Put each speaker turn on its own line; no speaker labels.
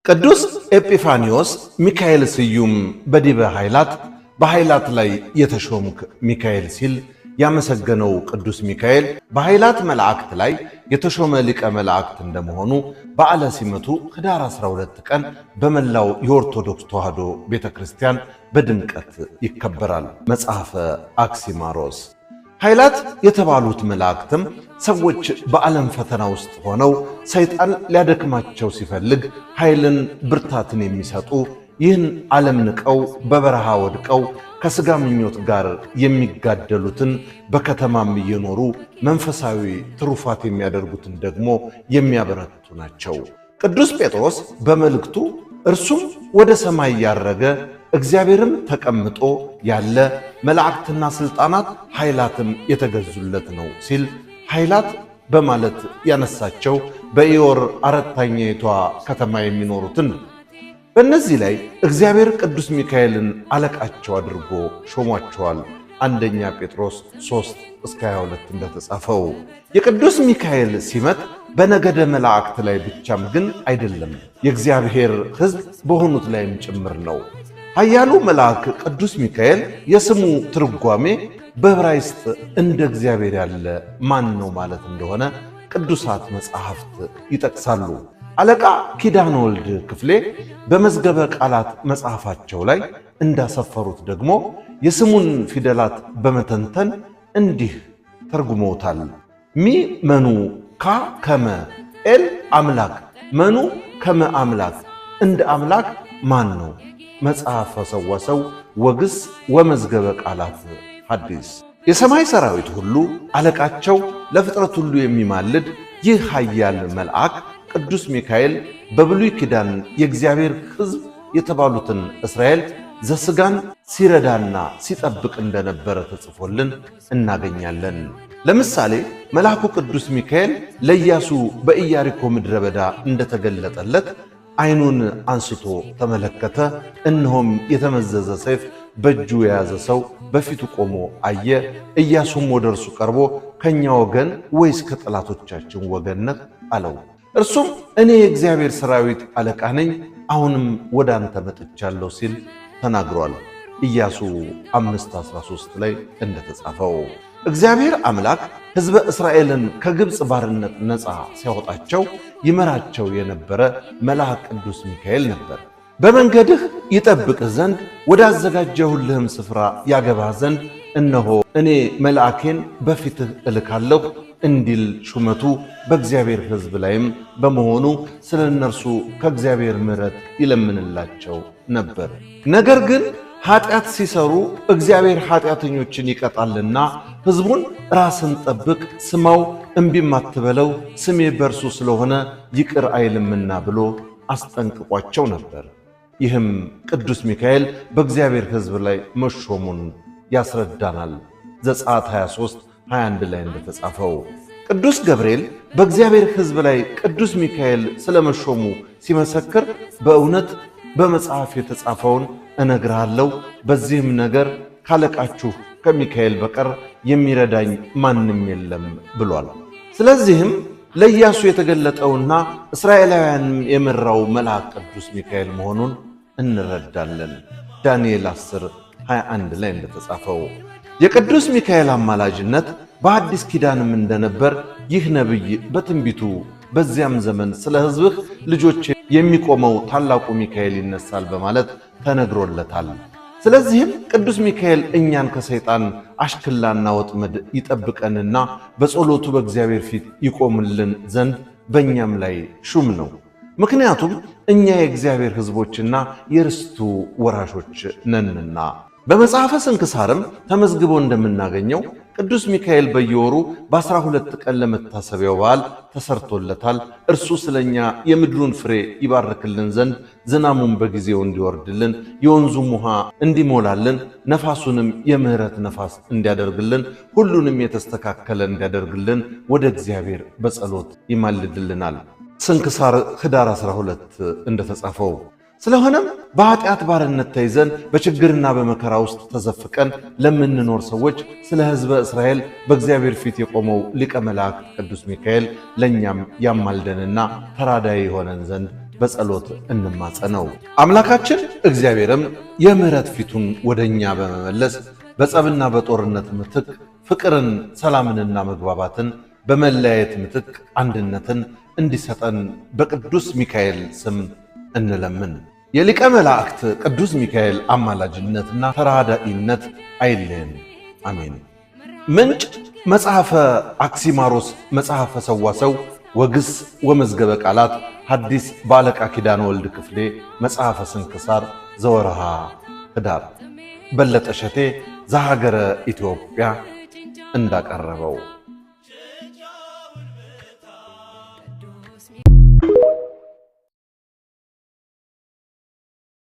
ቅዱስ ኤጲፋኒዮስ ሚካኤል ስዩም በዲበ ኃይላት በኃይላት ላይ የተሾምክ ሚካኤል ሲል ያመሰገነው ቅዱስ ሚካኤል በኃይላት መላእክት ላይ የተሾመ ሊቀ መላእክት እንደመሆኑ በዓለ ሲመቱ ህዳር 12 ቀን በመላው የኦርቶዶክስ ተዋሕዶ ቤተክርስቲያን በድምቀት ይከበራል። መጽሐፈ አክሲማሮስ። ኃይላት የተባሉት መላእክትም ሰዎች በዓለም ፈተና ውስጥ ሆነው ሰይጣን ሊያደክማቸው ሲፈልግ ኃይልን ብርታትን የሚሰጡ ይህን ዓለም ንቀው በበረሃ ወድቀው ከሥጋ ምኞት ጋር የሚጋደሉትን በከተማም እየኖሩ መንፈሳዊ ትሩፋት የሚያደርጉትን ደግሞ የሚያበረቱ ናቸው። ቅዱስ ጴጥሮስ በመልእክቱ እርሱም ወደ ሰማይ ያረገ እግዚአብሔርም ተቀምጦ ያለ መላእክትና ሥልጣናት ኃይላትም የተገዙለት ነው ሲል ኃይላት በማለት ያነሳቸው በኢዮር አራተኛይቷ ከተማ የሚኖሩትን ነው። በእነዚህ ላይ እግዚአብሔር ቅዱስ ሚካኤልን አለቃቸው አድርጎ ሾሟቸዋል። አንደኛ ጴጥሮስ 3:22 እንደተጻፈው የቅዱስ ሚካኤል ሲመት በነገደ መላእክት ላይ ብቻም ግን አይደለም፣ የእግዚአብሔር ሕዝብ በሆኑት ላይም ጭምር ነው። ኃያሉ መልአክ ቅዱስ ሚካኤል የስሙ ትርጓሜ በዕብራይስጥ እንደ እግዚአብሔር ያለ ማን ነው ማለት እንደሆነ ቅዱሳት መጻሕፍት ይጠቅሳሉ። አለቃ ኪዳነ ወልድ ክፍሌ በመዝገበ ቃላት መጽሐፋቸው ላይ እንዳሰፈሩት ደግሞ የስሙን ፊደላት በመተንተን እንዲህ ተርጉመውታል። ሚ መኑ ካ ከመ ኤል አምላክ መኑ ከመ አምላክ፣ እንደ አምላክ ማን ነው? መጽሐፈ ሰዋሰው ወግስ ወመዝገበ ቃላት ሐዲስ። የሰማይ ሰራዊት ሁሉ አለቃቸው ለፍጥረት ሁሉ የሚማልድ ይህ ኃያል መልአክ ቅዱስ ሚካኤል በብሉይ ኪዳን የእግዚአብሔር ሕዝብ የተባሉትን እስራኤል ዘሥጋን ሲረዳና ሲጠብቅ እንደነበረ ተጽፎልን እናገኛለን። ለምሳሌ መልአኩ ቅዱስ ሚካኤል ለኢያሱ በኢያሪኮ ምድረ በዳ እንደተገለጠለት ዓይኑን አንስቶ ተመለከተ፣ እነሆም የተመዘዘ ሰይፍ በእጁ የያዘ ሰው በፊቱ ቆሞ አየ። ኢያሱም ወደ እርሱ ቀርቦ ከእኛ ወገን ወይስ ከጠላቶቻችን ወገን ነህ አለው። እርሱም እኔ የእግዚአብሔር ሰራዊት አለቃ ነኝ፣ አሁንም ወደ አንተ መጥቻለሁ ሲል ተናግሯል። ኢያሱ 5:13 ላይ እንደተጻፈው እግዚአብሔር አምላክ ሕዝበ እስራኤልን ከግብፅ ባርነት ነፃ ሲያወጣቸው ይመራቸው የነበረ መልአክ ቅዱስ ሚካኤል ነበር። በመንገድህ ይጠብቅህ ዘንድ ወዳዘጋጀሁልህም ስፍራ ያገባህ ዘንድ እነሆ እኔ መልአኬን በፊትህ እልካለሁ እንዲል ሹመቱ በእግዚአብሔር ሕዝብ ላይም በመሆኑ ስለ እነርሱ ከእግዚአብሔር ምሕረት ይለምንላቸው ነበር። ነገር ግን ኃጢአት ሲሰሩ እግዚአብሔር ኃጢአተኞችን ይቀጣልና ሕዝቡን ራስን ጠብቅ፣ ስማው፣ እምቢም አትበለው፣ ስሜ በእርሱ ስለሆነ ይቅር አይልምና ብሎ አስጠንቅቋቸው ነበር። ይህም ቅዱስ ሚካኤል በእግዚአብሔር ሕዝብ ላይ መሾሙን ያስረዳናል። ዘጸአት 23:21 ላይ እንደተጻፈው ቅዱስ ገብርኤል በእግዚአብሔር ሕዝብ ላይ ቅዱስ ሚካኤል ስለመሾሙ ሲመሰክር በእውነት በመጽሐፍ የተጻፈውን እነግርሃለሁ፣ በዚህም ነገር ካለቃችሁ ከሚካኤል በቀር የሚረዳኝ ማንም የለም ብሏል። ስለዚህም ለኢያሱ የተገለጠውና እስራኤላውያንም የመራው መልአክ ቅዱስ ሚካኤል መሆኑን እንረዳለን። ዳንኤል 10:21 ላይ እንደተጻፈው የቅዱስ ሚካኤል አማላጅነት በአዲስ ኪዳንም እንደነበር ይህ ነቢይ በትንቢቱ በዚያም ዘመን ስለ ሕዝብህ ልጆች የሚቆመው ታላቁ ሚካኤል ይነሳል በማለት ተነግሮለታል። ስለዚህም ቅዱስ ሚካኤል እኛን ከሰይጣን አሽክላና ወጥመድ ይጠብቀንና በጸሎቱ በእግዚአብሔር ፊት ይቆምልን ዘንድ በእኛም ላይ ሹም ነው። ምክንያቱም እኛ የእግዚአብሔር ሕዝቦችና የርስቱ ወራሾች ነንና። በመጽሐፈ ስንክሳርም ተመዝግቦ እንደምናገኘው ቅዱስ ሚካኤል በየወሩ በ12 ቀን ለመታሰቢያው በዓል ተሰርቶለታል። እርሱ ስለኛ የምድሩን ፍሬ ይባርክልን ዘንድ ዝናሙን በጊዜው እንዲወርድልን፣ የወንዙም ውሃ እንዲሞላልን፣ ነፋሱንም የምሕረት ነፋስ እንዲያደርግልን፣ ሁሉንም የተስተካከለ እንዲያደርግልን ወደ እግዚአብሔር በጸሎት ይማልድልናል። ስንክሳር ህዳር 12 እንደተጻፈው ስለሆነም በኃጢአት ባርነት ተይዘን በችግርና በመከራ ውስጥ ተዘፍቀን ለምንኖር ሰዎች ስለ ሕዝበ እስራኤል በእግዚአብሔር ፊት የቆመው ሊቀ መላእክት ቅዱስ ሚካኤል ለእኛም ያማልደንና ተራዳይ የሆነን ዘንድ በጸሎት እንማጸነው። አምላካችን እግዚአብሔርም የምህረት ፊቱን ወደኛ በመመለስ በጸብና በጦርነት ምትክ ፍቅርን፣ ሰላምንና መግባባትን፣ በመለያየት ምትክ አንድነትን እንዲሰጠን በቅዱስ ሚካኤል ስም እንለምን። የሊቀ መላእክት ቅዱስ ሚካኤል አማላጅነትና ተራዳኢነት አይለየን። አሜን። ምንጭ መጽሐፈ አክሲማሮስ፣ መጽሐፈ ሰዋሰው ወግስ ወመዝገበ ቃላት፣ ሐዲስ በአለቃ ኪዳነ ወልድ ክፍሌ፣ መጽሐፈ ስንክሳር ዘወርሃ ኅዳር። በለጠ ሸቴ ዘሀገረ ኢትዮጵያ እንዳቀረበው